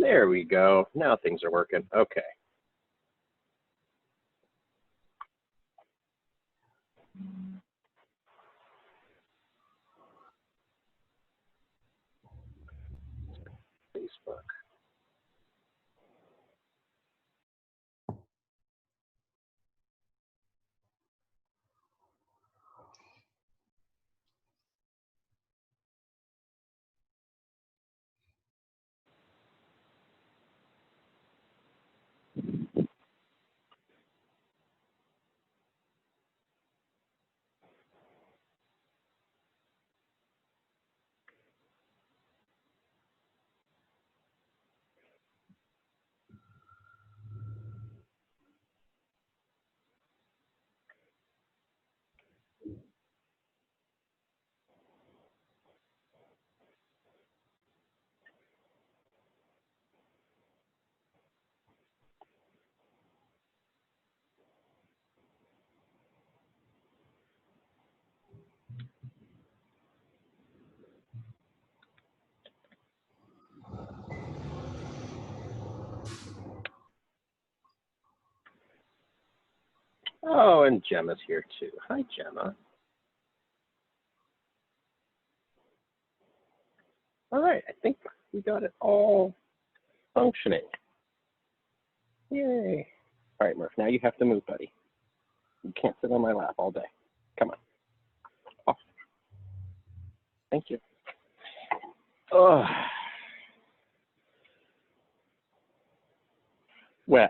There we go. Now things are working. Okay. Facebook. Oh, and Gemma's here too. Hi, Gemma. All right, I think we got it all functioning. Yay. All right, Murph, now you have to move, buddy. You can't sit on my lap all day. Come on. Off. Thank you. Oh. Well,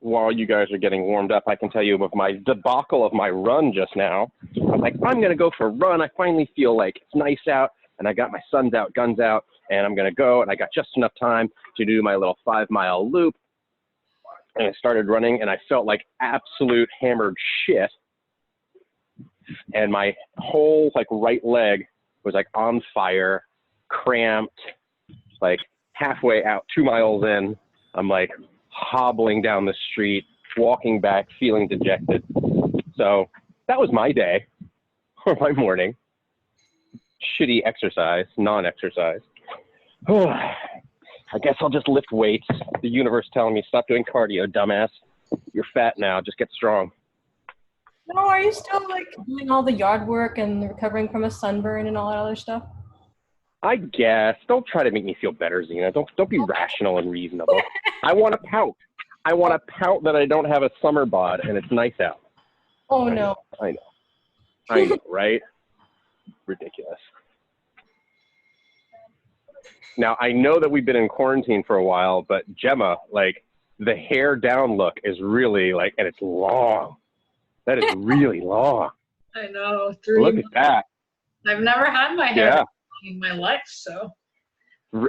while you guys are getting warmed up, I can tell you of my debacle of my run just now. I was like, I'm going to go for a run. I finally feel like it's nice out, and I got my sun's out, guns out, and I'm going to go, and I got just enough time to do my little 5-mile loop. And I started running, and I felt like absolute hammered shit. And my whole right leg was on fire, cramped, halfway out, 2 miles in. I'm hobbling down the street, walking back, feeling dejected. So that was my day, or my morning. Shitty exercise, non-exercise. I guess I'll just lift weights. The universe telling me, stop doing cardio, dumbass. You're fat now, just get strong. No, are you still doing all the yard work and recovering from a sunburn and all that other stuff? I guess. Don't try to make me feel better, Zena. Don't be rational and reasonable. I want to pout. I want to pout that I don't have a summer bod and it's nice out. Oh, no. I know, right? Ridiculous. Now, I know that we've been in quarantine for a while, but Gemma, the hair down look is really, and it's long. That is really long. I know. Look at that. I've never had my hair long in my life, so.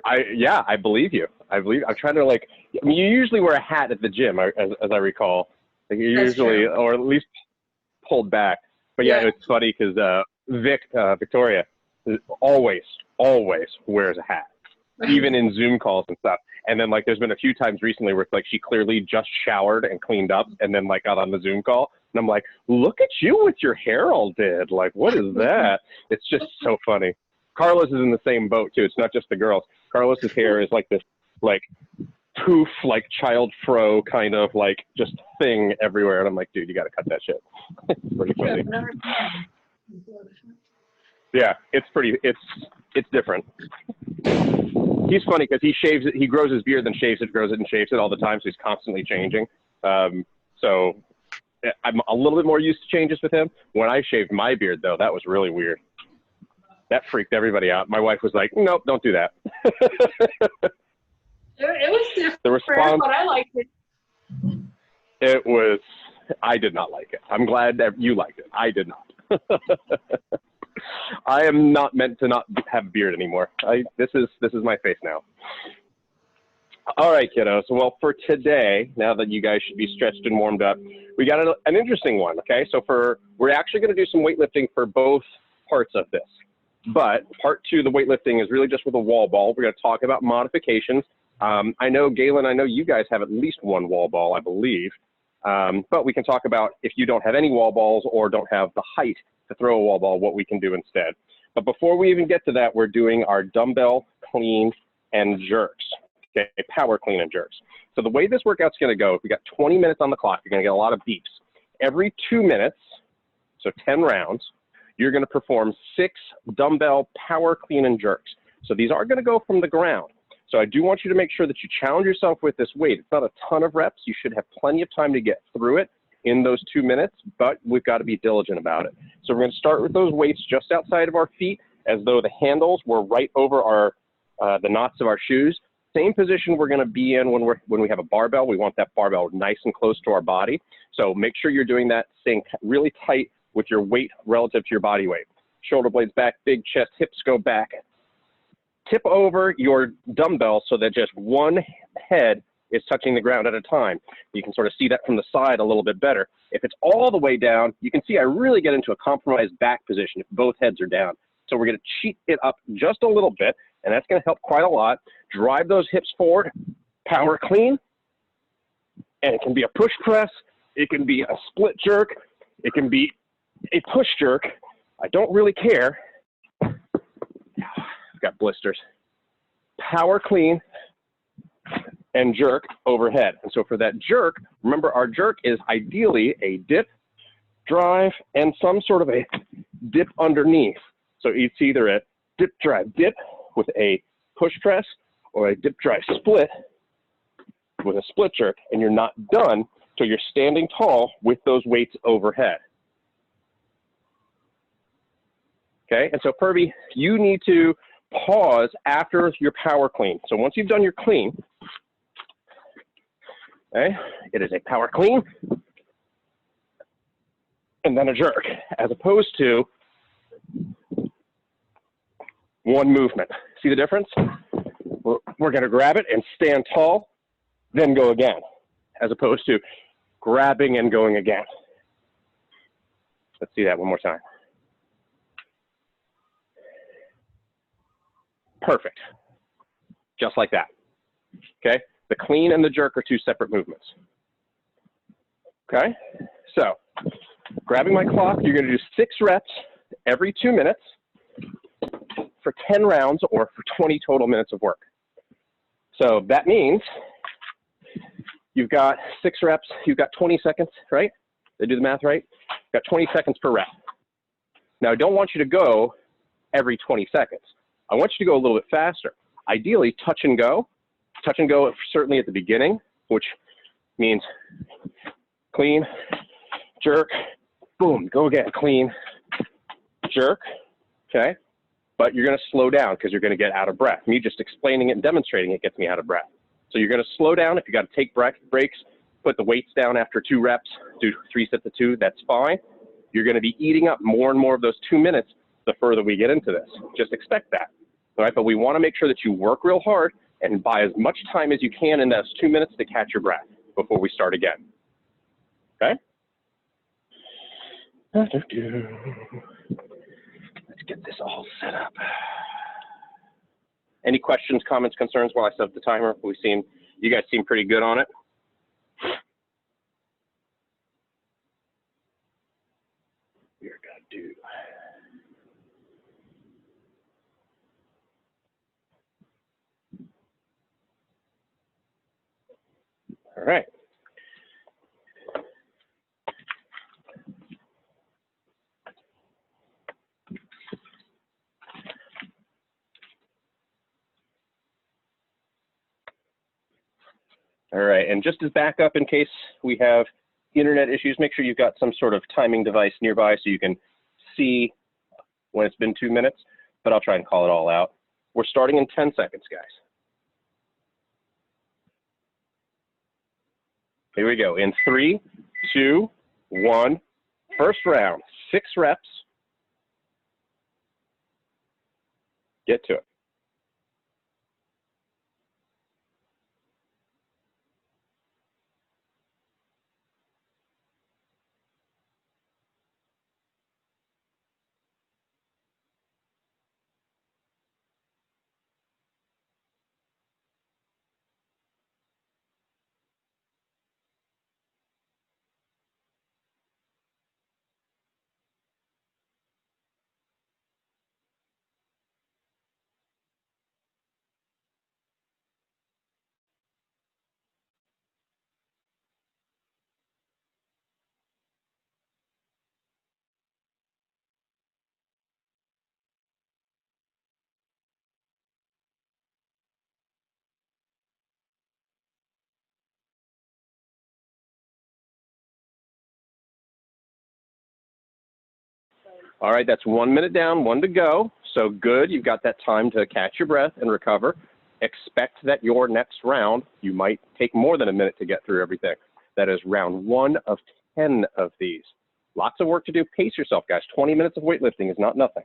I believe you. I'm trying to you usually wear a hat at the gym, as I recall. You usually, true. Or at least pulled back. But yeah, it's funny because Victoria always wears a hat, even in Zoom calls and stuff. And then there's been a few times recently where she clearly just showered and cleaned up and then got on the Zoom call. And I'm like, look at you with your hair all did. What is that? It's just so funny. Carlos is in the same boat too. It's not just the girls. Carlos's hair is this poof, child fro kind of just thing everywhere. And I'm like, dude, you got to cut that shit. It's pretty funny. Yeah, it's different. He's funny because he grows his beard, then shaves it, grows it, and shaves it all the time. So he's constantly changing. So I'm a little bit more used to changes with him. When I shaved my beard, though, that was really weird. That freaked everybody out. My wife was like, nope, don't do that. It was different, the response, but I liked it. I did not like it. I'm glad that you liked it. I did not. I am not meant to not have a beard anymore. This is my face now. All right, kiddos. Well, for today, now that you guys should be stretched and warmed up, we got an interesting one, okay? So we're actually going to do some weightlifting for both parts of this. But part 2, the weightlifting, is really just with a wall ball. We're going to talk about modifications. I know, Galen, I know you guys have at least one wall ball, I believe. But we can talk about if you don't have any wall balls or don't have the height to throw a wall ball, what we can do instead. But before we even get to that, we're doing our dumbbell clean and jerks. Okay, power clean and jerks. So the way this workout's going to go, if we got 20 minutes on the clock, you're going to get a lot of beeps. Every 2 minutes, so 10 rounds, you're going to perform 6 dumbbell power clean and jerks. So these are going to go from the ground. So I do want you to make sure that you challenge yourself with this weight. It's not a ton of reps. You should have plenty of time to get through it in those 2 minutes, but we've got to be diligent about it. So we're going to start with those weights just outside of our feet, as though the handles were right over our the knots of our shoes. Same position we're going to be in when we have a barbell. We want that barbell nice and close to our body. So make sure you're doing that, staying really tight with your weight relative to your body weight. Shoulder blades back, big chest, hips go back. Tip over your dumbbell so that just one head is touching the ground at a time. You can sort of see that from the side a little bit better. If it's all the way down, you can see I really get into a compromised back position if both heads are down. So we're going to cheat it up just a little bit, and that's going to help quite a lot. Drive those hips forward, power clean, and it can be a push press, it can be a split jerk, it can be a push jerk. I don't really care. I've got blisters. Power clean and jerk overhead. And so for that jerk, remember our jerk is ideally a dip, drive, and some sort of a dip underneath. So it's either a dip, drive, dip with a push press or a dip, drive, split with a split jerk, and you're not done till you're standing tall with those weights overhead. Okay, and so Purvi, you need to pause after your power clean. So once you've done your clean, okay, it is a power clean and then a jerk, as opposed to one movement. See the difference? We're going to grab it and stand tall, then go again, as opposed to grabbing and going again. Let's see that one more time. Perfect. Just like that. Okay? The clean and the jerk are 2 separate movements. Okay? So, grabbing my clock, you're going to do 6 reps every 2 minutes for 10 rounds or for 20 total minutes of work. So that means you've got 6 reps, you've got 20 seconds, right? Did I do the math right? You've got 20 seconds per rep. Now, I don't want you to go every 20 seconds. I want you to go a little bit faster. Ideally, touch and go certainly at the beginning, which means clean, jerk, boom, go again, clean, jerk, okay? But you're going to slow down because you're going to get out of breath. Me just explaining it and demonstrating it gets me out of breath. So you're going to slow down. If you got to take breaks, put the weights down after 2 reps, do 3 sets of 2, that's fine. You're going to be eating up more and more of those 2 minutes the further we get into this. Just expect that. All right, but we want to make sure that you work real hard and buy as much time as you can in those 2 minutes to catch your breath before we start again. Okay? Let's get this all set up. Any questions, comments, concerns while I set up the timer? You guys seem pretty good on it. We're gonna do. All right. All right, and just as backup in case we have internet issues, make sure you've got some sort of timing device nearby so you can see when it's been 2 minutes, but I'll try and call it all out. We're starting in 10 seconds, guys. Here we go, in 3, 2, 1. First round, 6 reps. Get to it. All right, that's 1 minute down, 1 to go. So good, you've got that time to catch your breath and recover. Expect that your next round, you might take more than a minute to get through everything. That is round 1 of 10 of these. Lots of work to do. Pace yourself, guys. 20 minutes of weightlifting is not nothing.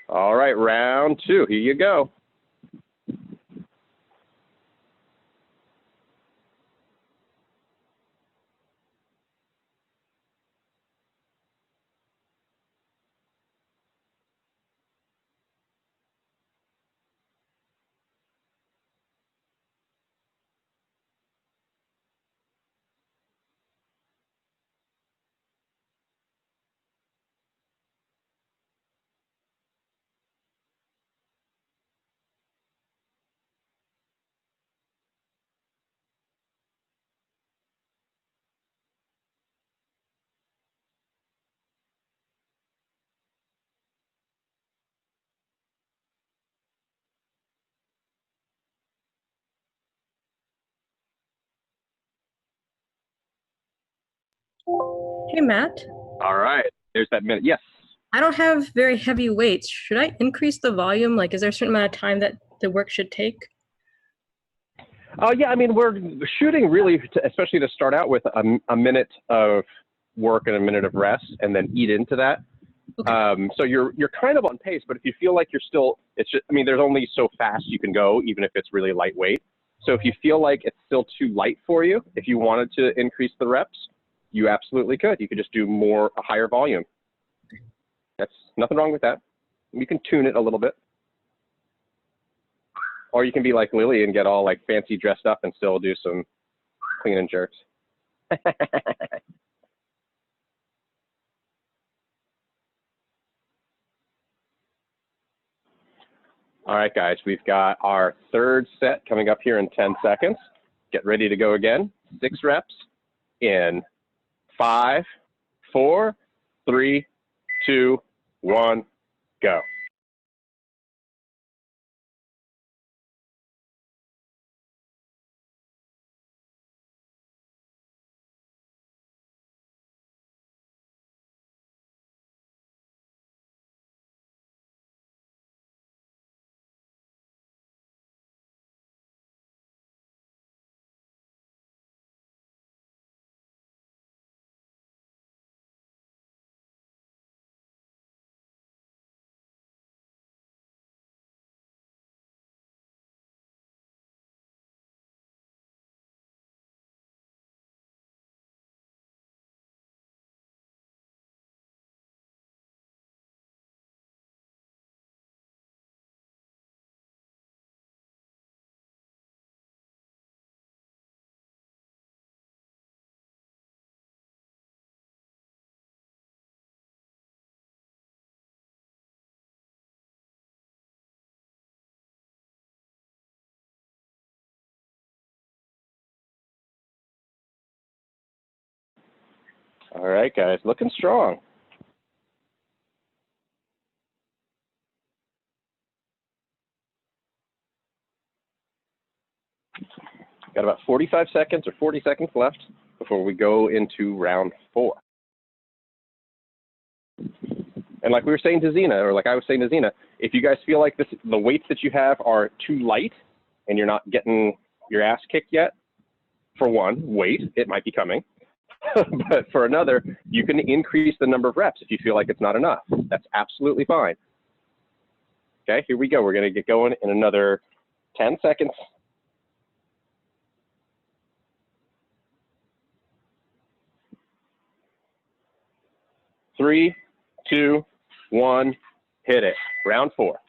All right, round 2. Here you go. Hey, Matt. All right, there's that minute. Yes. I don't have very heavy weights. Should I increase the volume? Like, is there a certain amount of time that the work should take? Yeah, I mean, we're shooting really, especially to start out with a minute of work and a minute of rest, and then eat into that. Okay. So you're kind of on pace, but if you feel like you're still, it's just, I mean, there's only so fast you can go, even if it's really lightweight. So if you feel like it's still too light for you, if you wanted to increase the reps, you absolutely could. You could just do a higher volume. That's nothing wrong with that. You can tune it a little bit. Or you can be like Lily and get all like fancy dressed up and still do some clean and jerks. All right, guys, we've got our third set coming up here in 10 seconds. Get ready to go again. 6 reps in 5, 4, 3, 2, 1, go. All right, guys, looking strong. Got about 45 seconds or 40 seconds left before we go into round 4. And like we were saying to Zena, or like I was saying to Zena, if you guys feel like the weights that you have are too light and you're not getting your ass kicked yet, for one, wait, it might be coming. But for another, you can increase the number of reps if you feel like it's not enough. That's absolutely fine. Okay, here we go. We're going to get going in another 10 seconds. 3, 2, 1, hit it. Round 4.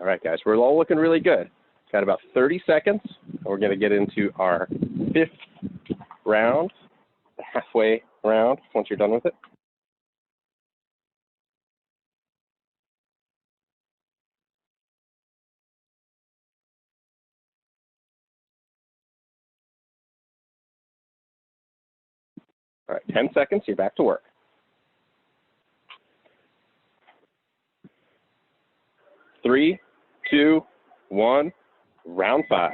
All right, guys, we're all looking really good. Got about 30 seconds. We're going to get into our 5th round, the halfway round, once you're done with it. All right, 10 seconds, you're back to work. 3, 2, 1, round 5.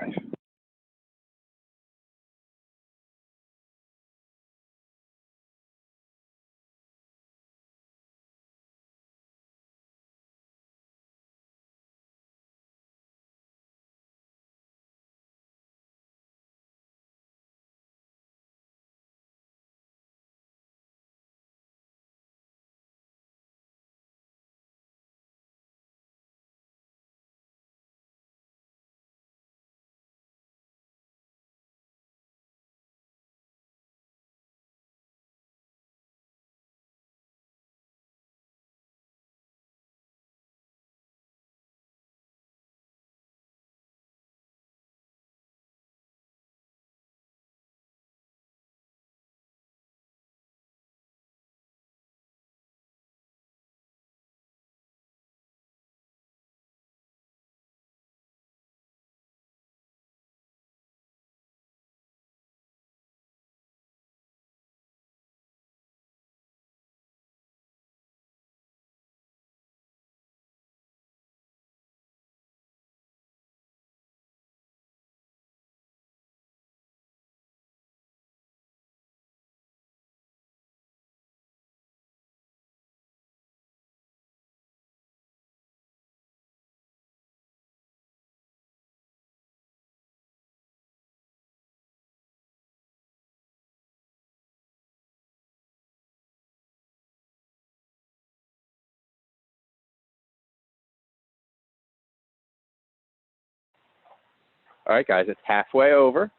All right, guys, it's halfway over.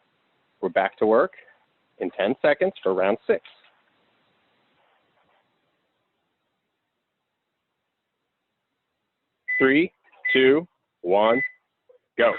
We're back to work in 10 seconds for round 6. 3, 2, 1, go.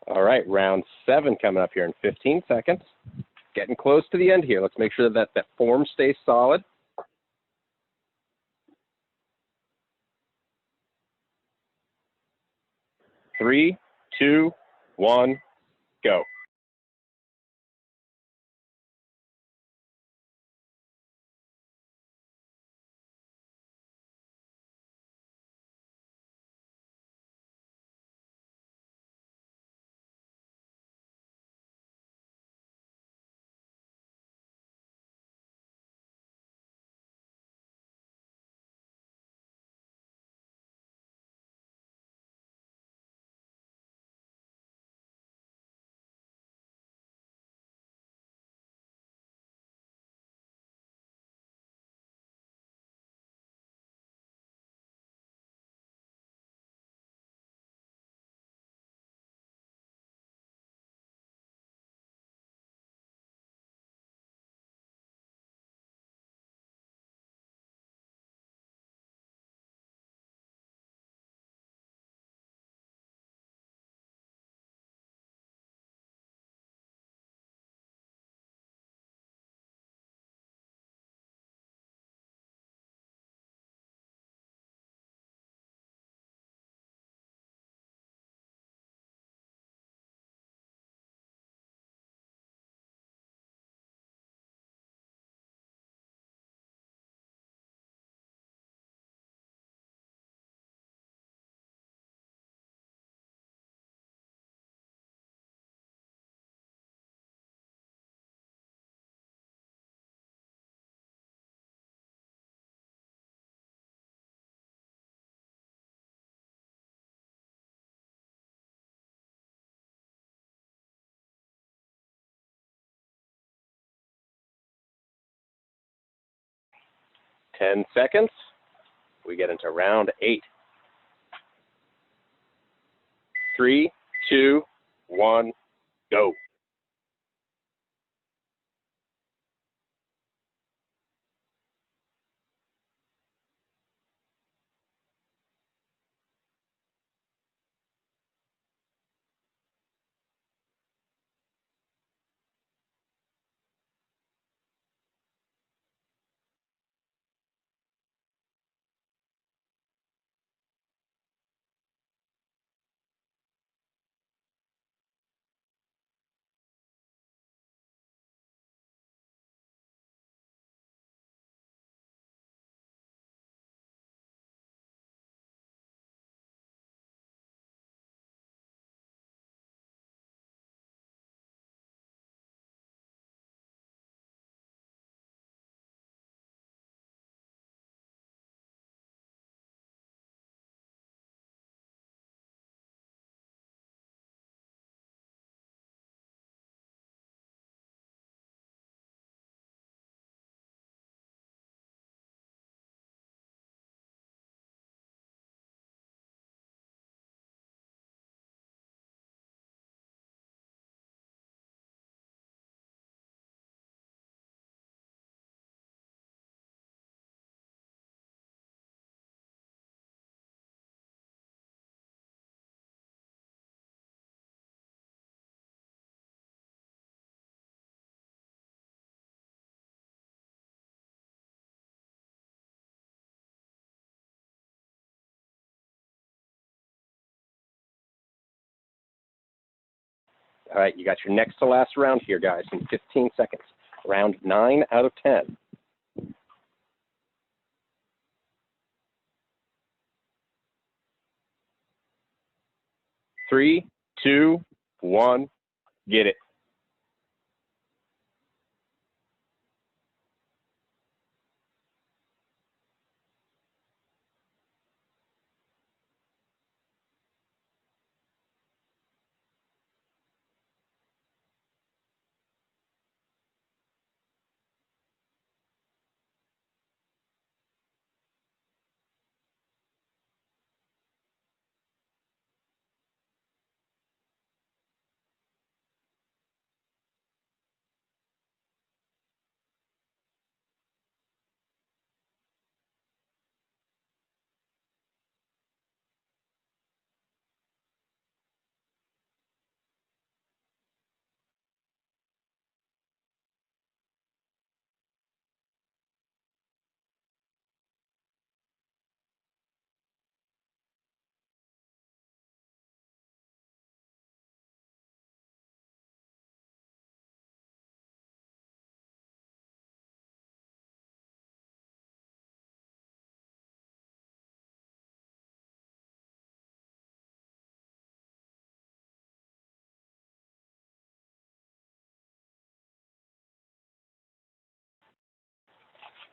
All right, round 7 coming up here in 15 seconds. Getting close to the end here. Let's make sure that that form stays solid. 3, 2, 1, go. 10 seconds. We get into round 8. 3, 2, 1, go. All right, you got your next to last round here, guys, in 15 seconds. Round 9 out of 10. 3, 2, 1, get it.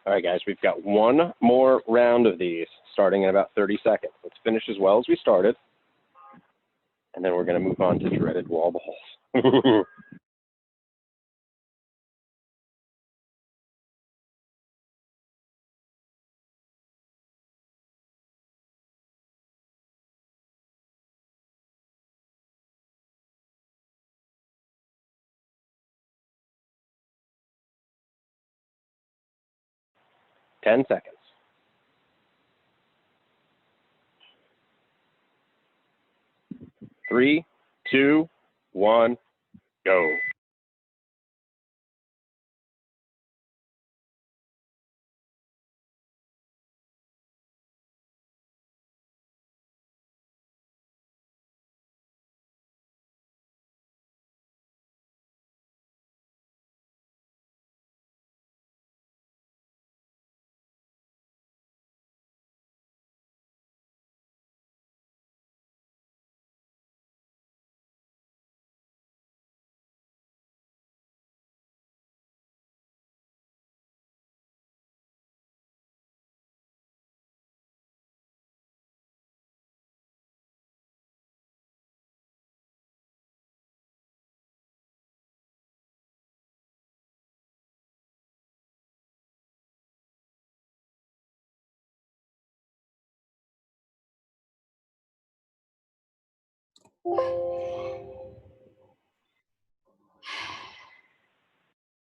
All right, guys, we've got one more round of these starting in about 30 seconds. Let's finish as well as we started, and then we're going to move on to dreaded wall balls. Ten seconds. 3, 2, 1, go.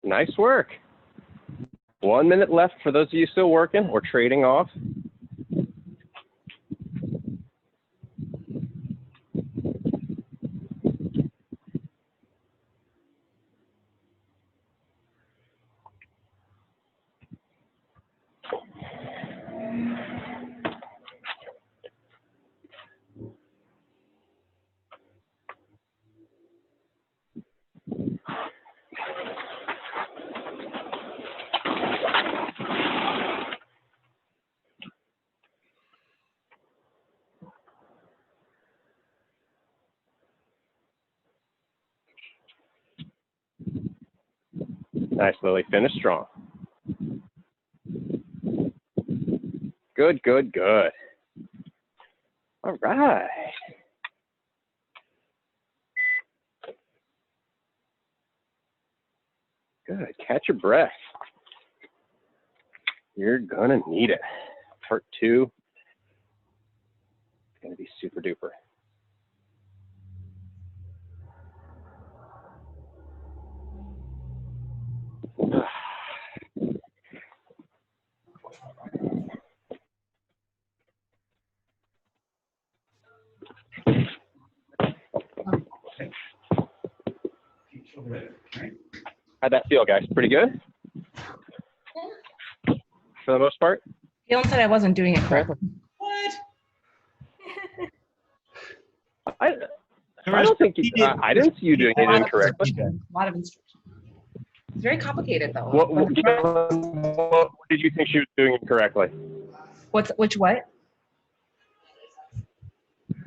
Nice work. 1 minute left for those of you still working or trading off. Nice, Lily. Finish strong. Good, good, good. All right. Good. Catch your breath. You're going to need it. Part 2 is going to be super duper. How'd that feel, guys? Pretty good? For the most part? Galen said I wasn't doing it correctly. What? I don't think I didn't see you doing it incorrectly. A lot of instruction. It's very complicated, though. What did you think she was doing incorrectly? What?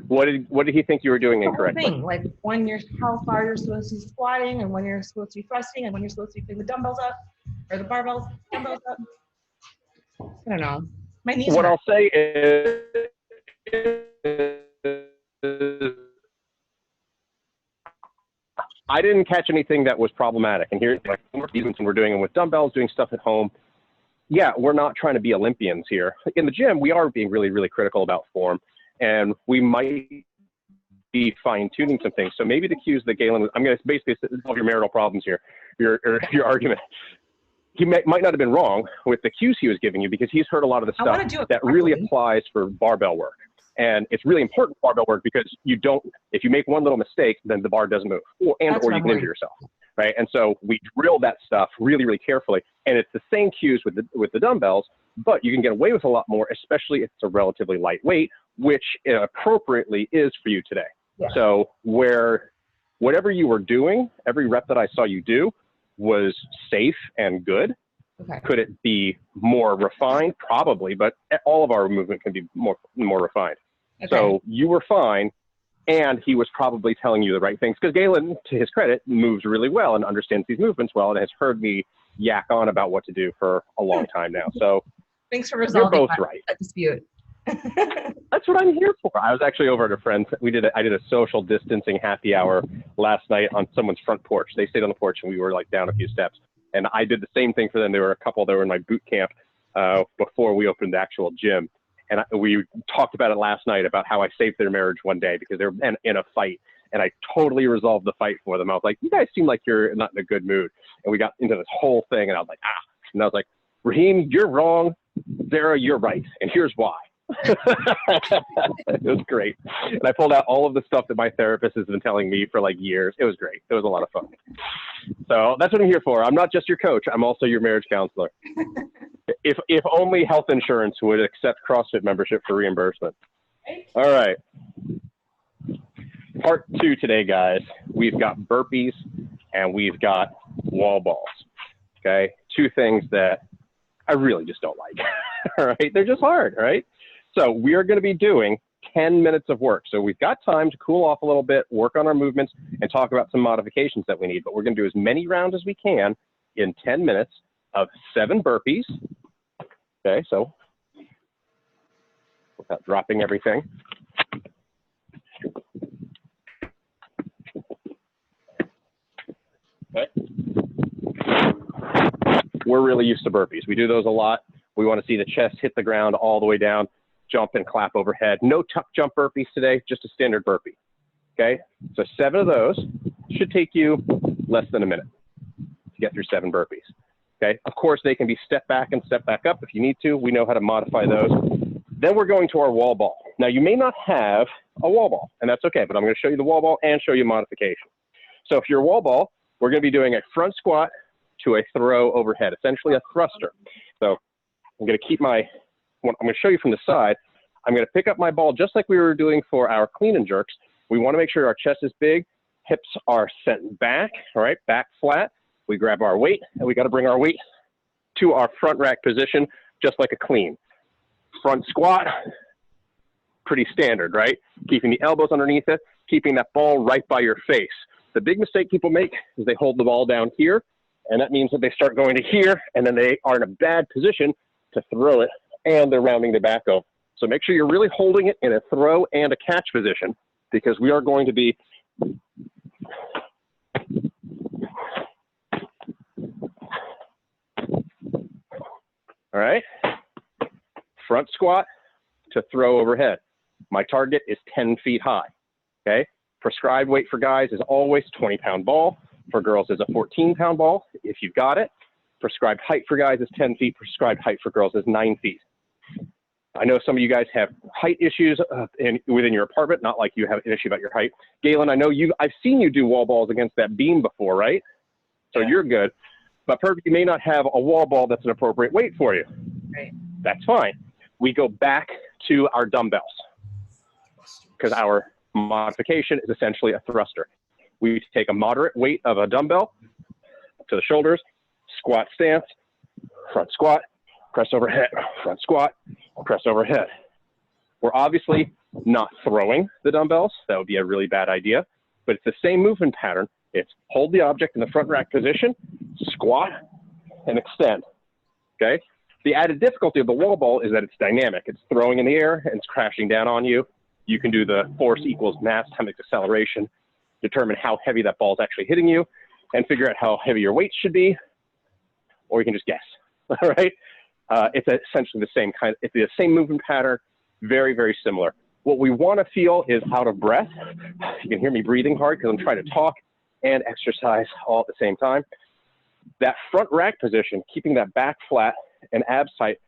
What did he think you were doing incorrectly? Thing, like how far you're supposed to be squatting, and when you're supposed to be thrusting, and when you're supposed to be putting the dumbbells up, or the dumbbells up. I don't know. My knees. What hurt. I'll say is, I didn't catch anything that was problematic. And here's like even when we're doing it with dumbbells, doing stuff at home. Yeah, we're not trying to be Olympians here. In the gym, we are being really, really critical about form, and we might be fine-tuning some things. So maybe the cues that Galen, I'm going to basically solve your marital problems here, your argument. He might not have been wrong with the cues he was giving you, because he's heard a lot of the stuff that really applies for barbell work. And it's really important barbell work because if you make one little mistake, then the bar doesn't move, or you can injure yourself, right? And so we drill that stuff really, really carefully. And it's the same cues with the dumbbells, but you can get away with a lot more, especially if it's a relatively light weight, which appropriately is for you today. Yeah. So whatever you were doing, every rep that I saw you do was safe and good. Okay. Could it be more refined? Probably, but all of our movement can be more refined. Okay. So you were fine, and he was probably telling you the right things, because Galen, to his credit, moves really well and understands these movements well, and has heard me yak on about what to do for a long time now. So thanks for resolving you're both right. That dispute. That's what I'm here for. I was actually over at a friend's. I did a social distancing happy hour last night on someone's front porch. They stayed on the porch, and we were like down a few steps. And I did the same thing for them. There were a couple that were in my boot camp before we opened the actual gym. And we talked about it last night, about how I saved their marriage one day because they were in a fight. And I totally resolved the fight for them. I was like, you guys seem like you're not in a good mood. And we got into this whole thing. And I was like, And I was like, Raheem, you're wrong. Sarah, you're right. And here's why. It was great. And I pulled out all of the stuff that my therapist has been telling me for like years. It was great. It was a lot of fun. So that's what I'm here for. I'm not just your coach. I'm also your marriage counselor. If only health insurance would accept CrossFit membership for reimbursement. All right. Part 2 today, guys. We've got burpees and we've got wall balls. Okay. 2 things that I really just don't like. All right. They're just hard. All right. So we are going to be doing 10 minutes of work. So we've got time to cool off a little bit, work on our movements, and talk about some modifications that we need. But we're going to do as many rounds as we can in 10 minutes of 7 burpees. Okay, so without dropping everything. Okay. We're really used to burpees. We do those a lot. We want to see the chest hit the ground all the way down, jump and clap overhead. No tuck jump burpees today, just a standard burpee. Okay, so 7 of those should take you less than a minute to get through 7 burpees. Okay, of course they can be step back and step back up if you need to. We know how to modify those. Then we're going to our wall ball. Now you may not have a wall ball, and that's okay, but I'm going to show you the wall ball and show you modification. So if you're a wall ball, we're going to be doing a front squat to a throw overhead, essentially a thruster. So I'm going to keep I'm going to show you from the side. I'm going to pick up my ball just like we were doing for our clean and jerks. We want to make sure our chest is big, hips are sent back, all right, back flat. We grab our weight, and we got to bring our weight to our front rack position, just like a clean. Front squat, pretty standard, right? Keeping the elbows underneath it, keeping that ball right by your face. The big mistake people make is they hold the ball down here, and that means that they start going to here, and then they are in a bad position to throw it, and they're rounding the back over. So make sure you're really holding it in a throw and a catch position, because we are going to be all right, front squat to throw overhead. My target is 10 feet high, okay? Prescribed weight for guys is always 20-pound ball. For girls is a 14-pound ball, if you've got it. Prescribed height for guys is 10 feet. Prescribed height for girls is 9 feet. I know some of you guys have height issues within your apartment, not like you have an issue about your height. Galen, I know I've seen you do wall balls against that beam before, right? So yeah, you're good. But you may not have a wall ball that's an appropriate weight for you. Right. That's fine. We go back to our dumbbells because our modification is essentially a thruster. We take a moderate weight of a dumbbell to the shoulders, squat stance, front squat, press overhead, front squat, press overhead. We're obviously not throwing the dumbbells. That would be a really bad idea, but it's the same movement pattern. It's hold the object in the front rack position, squat, and extend, okay? The added difficulty of the wall ball is that it's dynamic. It's throwing in the air and it's crashing down on you. You can do the force equals mass times acceleration, determine how heavy that ball is actually hitting you, and figure out how heavy your weight should be, or you can just guess, all right? It's essentially the same it's the same movement pattern, very, very similar. What we want to feel is out of breath. You can hear me breathing hard because I'm trying to talk and exercise all at the same time. That front rack position, keeping that back flat and abs tight,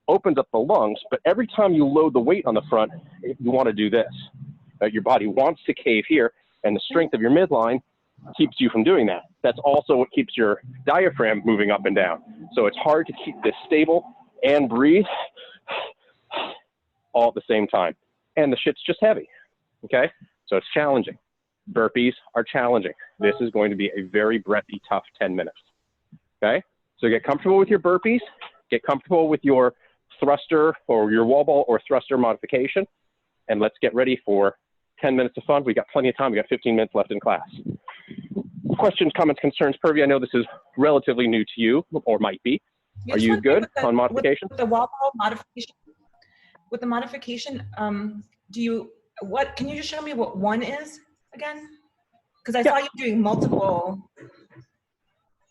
opens up the lungs, but every time you load the weight on the front, you want to do this. Your body wants to cave here, and the strength of your midline keeps you from doing that. That's also what keeps your diaphragm moving up and down. So it's hard to keep this stable and breathe all at the same time. And the shit's just heavy, okay? So it's challenging. Burpees are challenging. This is going to be a very breathy, tough 10 minutes, okay? So get comfortable with your burpees, get comfortable with your thruster or your wall ball or thruster modification, and let's get ready for 10 minutes of fun. We got plenty of time. We got 15 minutes left in class. Questions, comments, concerns? Purvi, I know this is relatively new to you, or might be. Are you good on modification? With the wall ball modification, with the modification, can you just show me what one is again? Because I saw you doing multiple.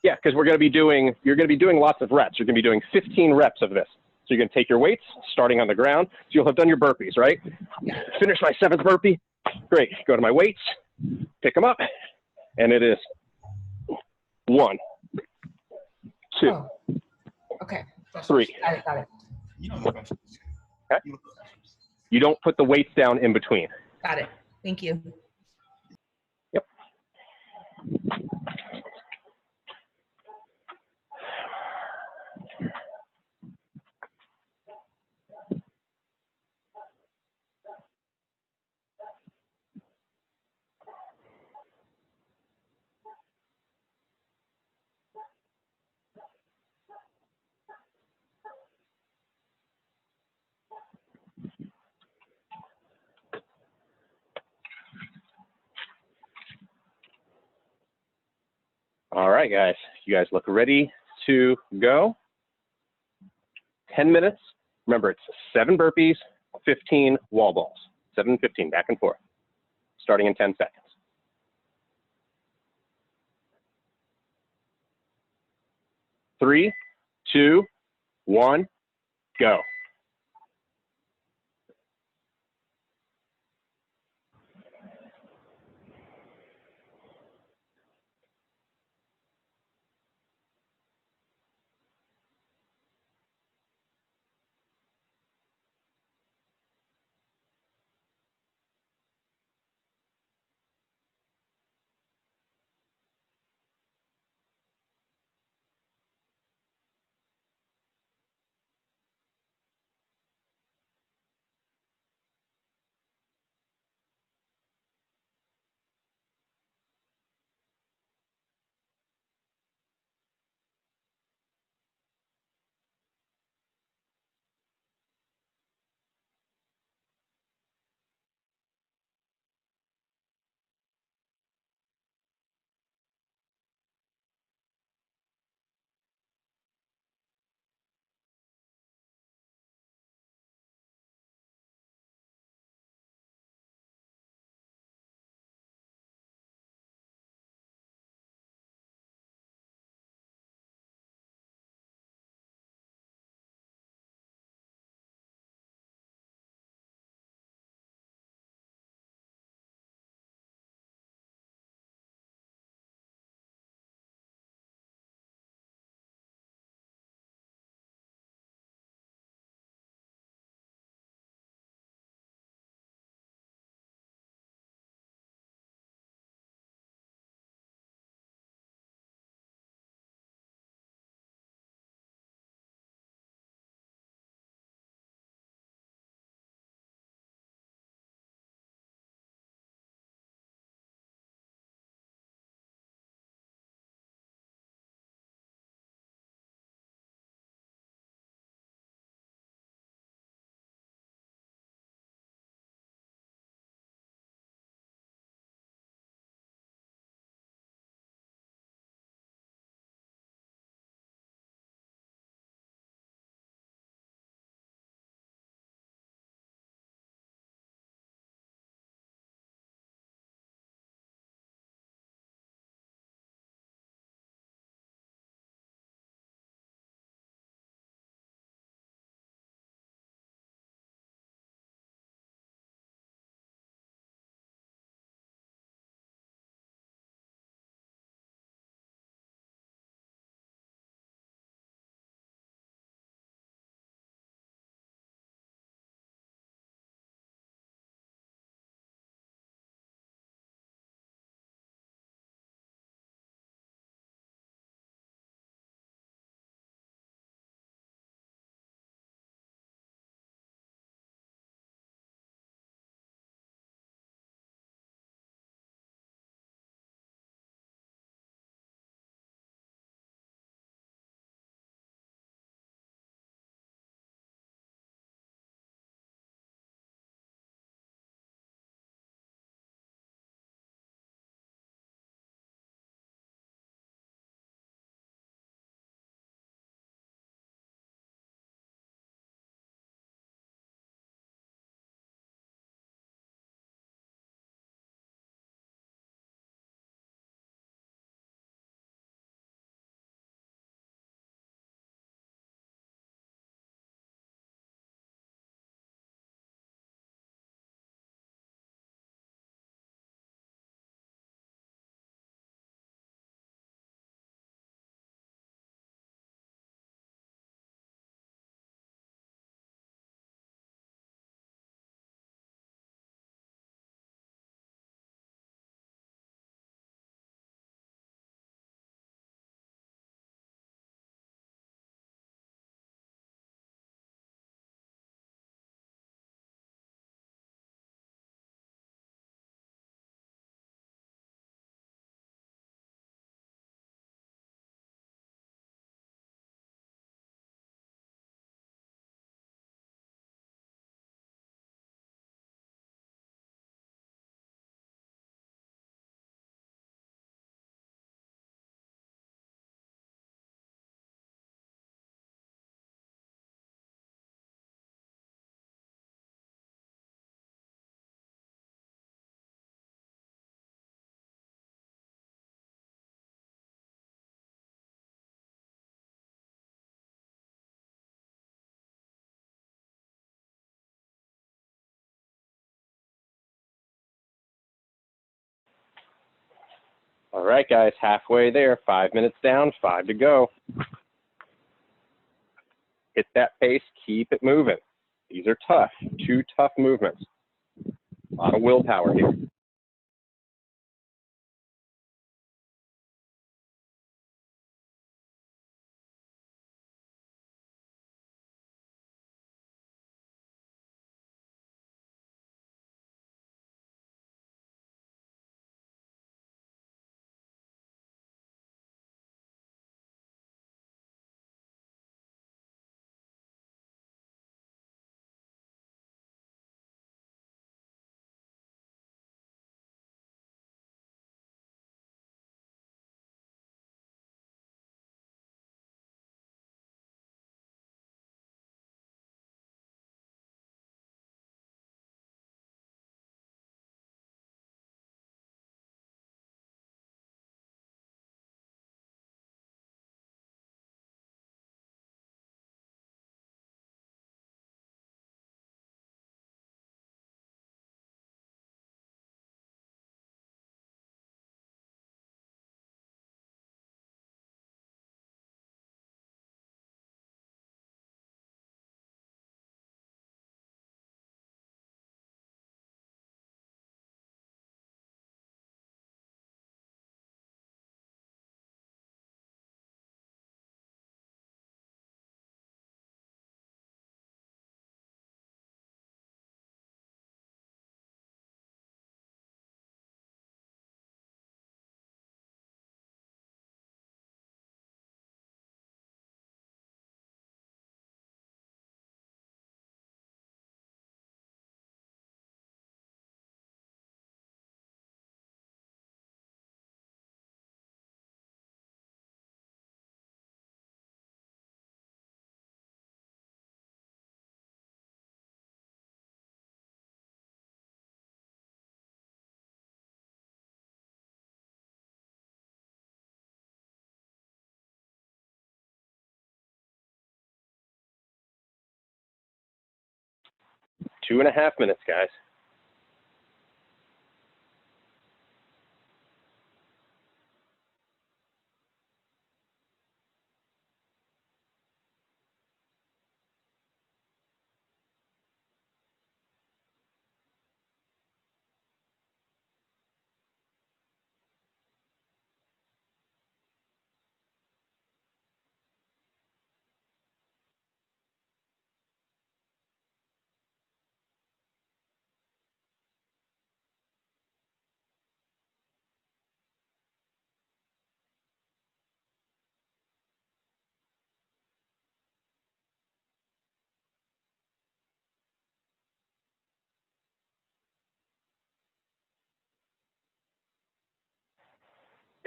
Yeah, because you're going to be doing lots of reps. You're going to be doing 15 reps of this. So you're going to take your weights, starting on the ground. So you'll have done your burpees, right? Yeah. Finish my 7th burpee. Great. Go to my weights, pick them up, and it is 1, 2, oh. Okay. 3. Got it. Okay. You don't put the weights down in between. Got it. Thank you. Yep. All right, guys. You guys look ready to go? 10 minutes. Remember, it's 7 burpees, 15 wall balls. 7 and 15, back and forth, starting in 10 seconds. 3, 2, 1, go. All right, guys, halfway there. 5 minutes down, 5 to go. Hit that pace, keep it moving. These are tough, 2 tough movements. A lot of willpower here. Two and a half minutes, guys.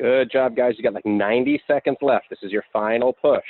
Good job, guys. You got like 90 seconds left. This is your final push.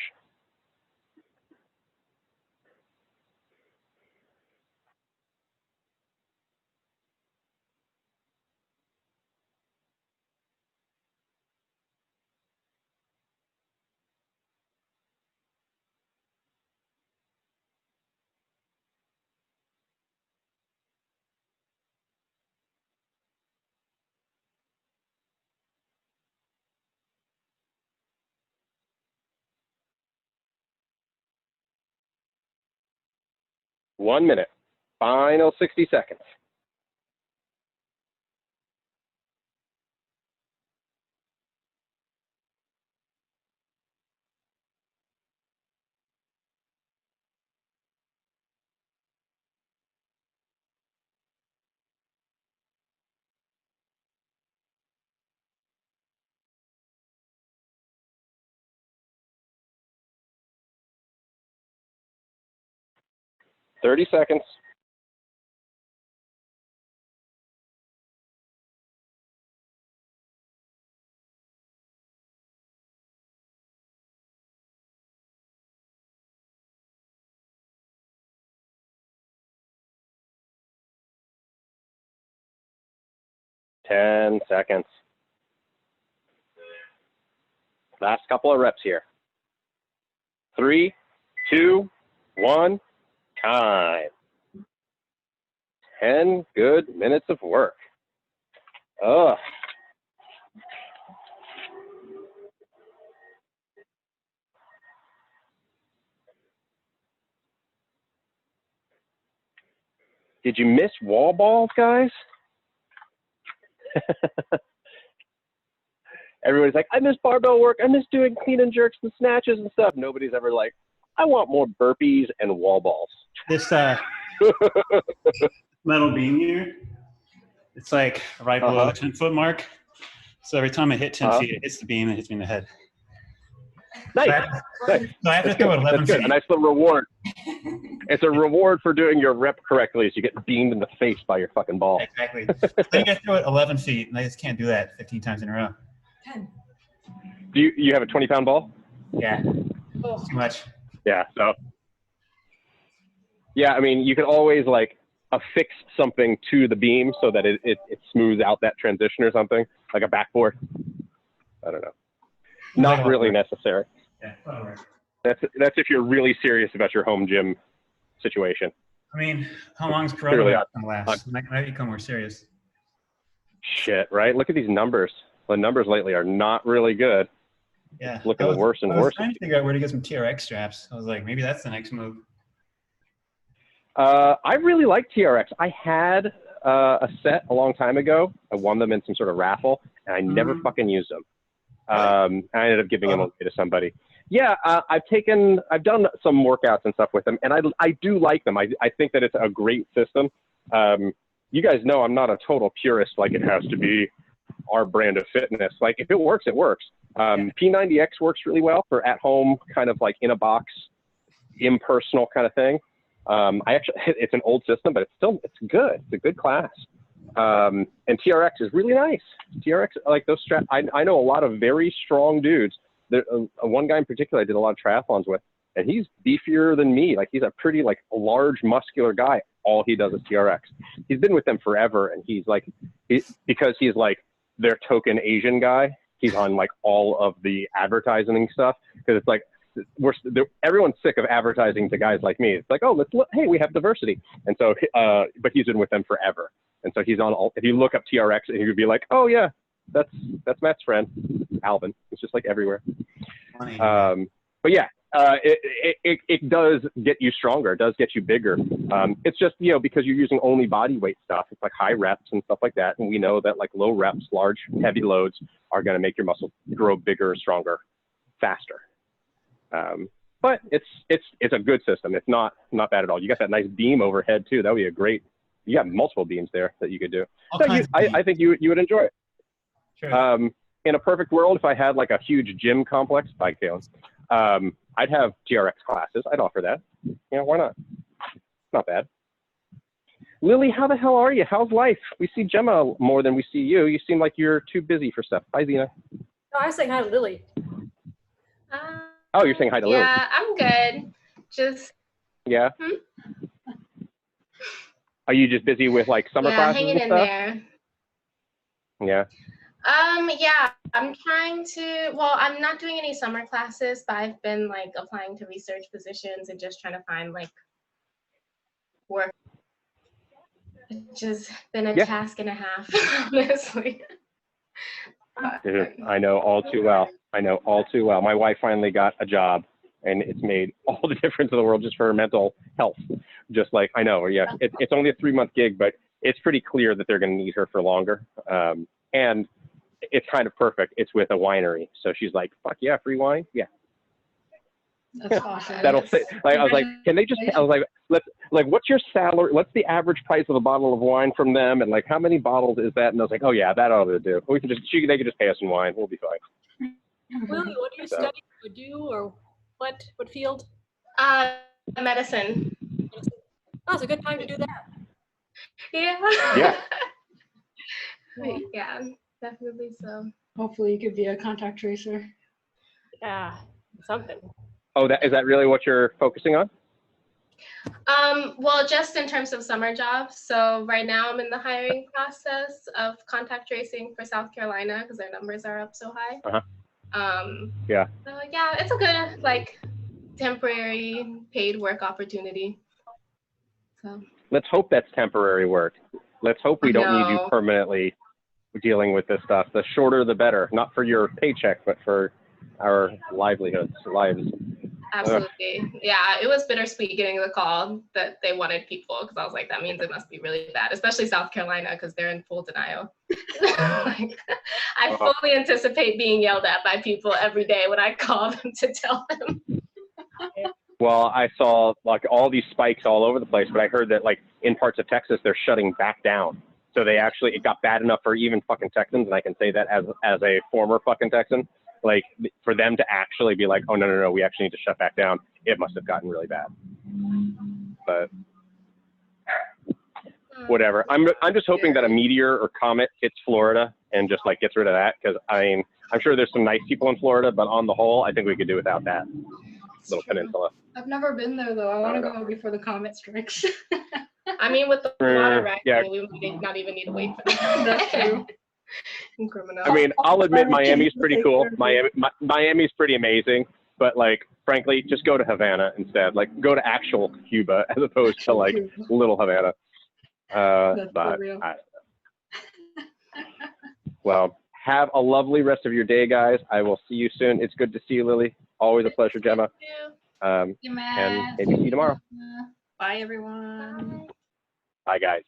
One minute. Final 60 seconds. Thirty seconds. Ten seconds. Last couple of reps here. 3, 2, 1, time. 10 good minutes of work. Ugh. Did you miss wall balls, guys? Everybody's like, I miss barbell work. I miss doing clean and jerks and snatches and stuff. Nobody's ever like, I want more burpees and wall balls. This metal beam here, it's like right below the 10-foot mark. So every time I hit 10 feet, it hits the beam and hits me in the head. Nice. So I have to throw it 11 feet. A nice little reward. It's a reward for doing your rep correctly, so you get beamed in the face by your fucking ball. Exactly. Then you got to throw it 11 feet, and I just can't do that 15 times in a row. 10. Do you have a 20-pound ball? Yeah. Oh. Too much. Yeah. So. Yeah, I mean, you can always like affix something to the beam so that it smooths out that transition or something, like a backboard. I don't know. Not really necessary. Yeah, that'll work. That's if you're really serious about your home gym situation. I mean, how long is Corona going to last? Might become more serious. Shit, right? Look at these numbers. The numbers lately are not really good. Yeah. It's looking worse and worse. I was trying to figure out where to get some TRX straps. I was like, maybe that's the next move. I really like TRX. I had a set a long time ago. I won them in some sort of raffle, and I never fucking used them. I ended up giving them away to somebody. Yeah, I've done some workouts and stuff with them, and I do like them. I think that it's a great system. You guys know I'm not a total purist, like it has to be our brand of fitness. Like if it works, it works. P90X works really well for at home, kind of like in a box, impersonal kind of thing. It's an old system, but it's good. It's a good class. And TRX is really nice. TRX, like those straps, I know a lot of very strong dudes. One guy in particular I did a lot of triathlons with, and he's beefier than me. Like he's a pretty like large muscular guy. All he does is TRX. He's been with them forever, and he's like, because he's like their token Asian guy, he's on like all of the advertising stuff, because it's like, everyone's sick of advertising to guys like me. It's like, oh, hey, we have diversity. And so, but he's been with them forever. And so he's on all, if you look up TRX, and you'd be like, oh yeah, that's Matt's friend, Alvin. It's just like everywhere. But yeah, it does get you stronger. It does get you bigger. It's just, because you're using only body weight stuff. It's like high reps and stuff like that. And we know that like low reps, large, heavy loads are going to make your muscle grow bigger, stronger, faster. But it's a good system. It's not bad at all. You got that nice beam overhead too. That would be a great. You got multiple beams there that you could do. I think you would enjoy it. Sure. In a perfect world, if I had like a huge gym complex, I'd have TRX classes. I'd offer that. Why not? Not bad. Lily, how the hell are you? How's life? We see Gemma more than we see you. You seem like you're too busy for stuff. Hi, Zena. No, I was saying hi to Lily. Oh, you're saying hi to Lily. Yeah, I'm good. Just. Yeah. Are you just busy with like summer classes hanging and stuff? in there. Yeah. Yeah, I'm trying to, well, I'm not doing any summer classes, but I've been like applying to research positions and just trying to find like work. It's just been a task and a half, honestly. Dude, I know all too well. My wife finally got a job, and it's made all the difference in the world just for her mental health. Just like, I know, yeah, it's only a 3-month gig, but it's pretty clear that they're going to need her for longer. And it's kind of perfect. It's with a winery. So she's like, fuck yeah, free wine? Yeah. That's awesome. That'll say, like, I was like, can they just, I was like, what's your salary? What's the average price of a bottle of wine from them? And like, how many bottles is that? And I was like, oh yeah, that ought to do. They could just pay us in wine. We'll be fine. Lily, what do you study or do, or what field? Medicine. Oh, it's a good time to do that. Yeah. Yeah. Yeah, definitely so. Hopefully you could be a contact tracer. Yeah, something. Oh, is that really what you're focusing on? Well, just in terms of summer jobs. So right now I'm in the hiring process of contact tracing for South Carolina because their numbers are up so high. Yeah. So yeah, it's a good like temporary paid work opportunity. So let's hope that's temporary work. Let's hope we don't need you permanently dealing with this stuff. The shorter, the better. Not for your paycheck, but for our lives. Absolutely. Yeah, it was bittersweet getting the call that they wanted people because I was like, that means it must be really bad, especially South Carolina because they're in full denial. Like, I fully anticipate being yelled at by people every day when I call them to tell them. Well, I saw like all these spikes all over the place, but I heard that like in parts of Texas, they're shutting back down. So they actually, it got bad enough for even fucking Texans, and I can say that as a former fucking Texan, like for them to actually be like, oh no, we actually need to shut back down. It must have gotten really bad. But whatever. I'm just hoping that a meteor or comet hits Florida and just like gets rid of that, because I mean, I'm sure there's some nice people in Florida, but on the whole, I think we could do without that little peninsula. I've never been there though. I want to go before the comet strikes. I mean, with the water rising, yeah. we might not even need to wait for that. That's true. Criminal. I mean, I'll admit Miami's pretty cool. Miami's pretty amazing, but like, frankly, just go to Havana instead. Like, go to actual Cuba as opposed to like little Havana. But well, have a lovely rest of your day, guys. I will see you soon. It's good to see you, Lily. Always a pleasure, Gemma. And maybe see you tomorrow. Bye, everyone. Bye, guys.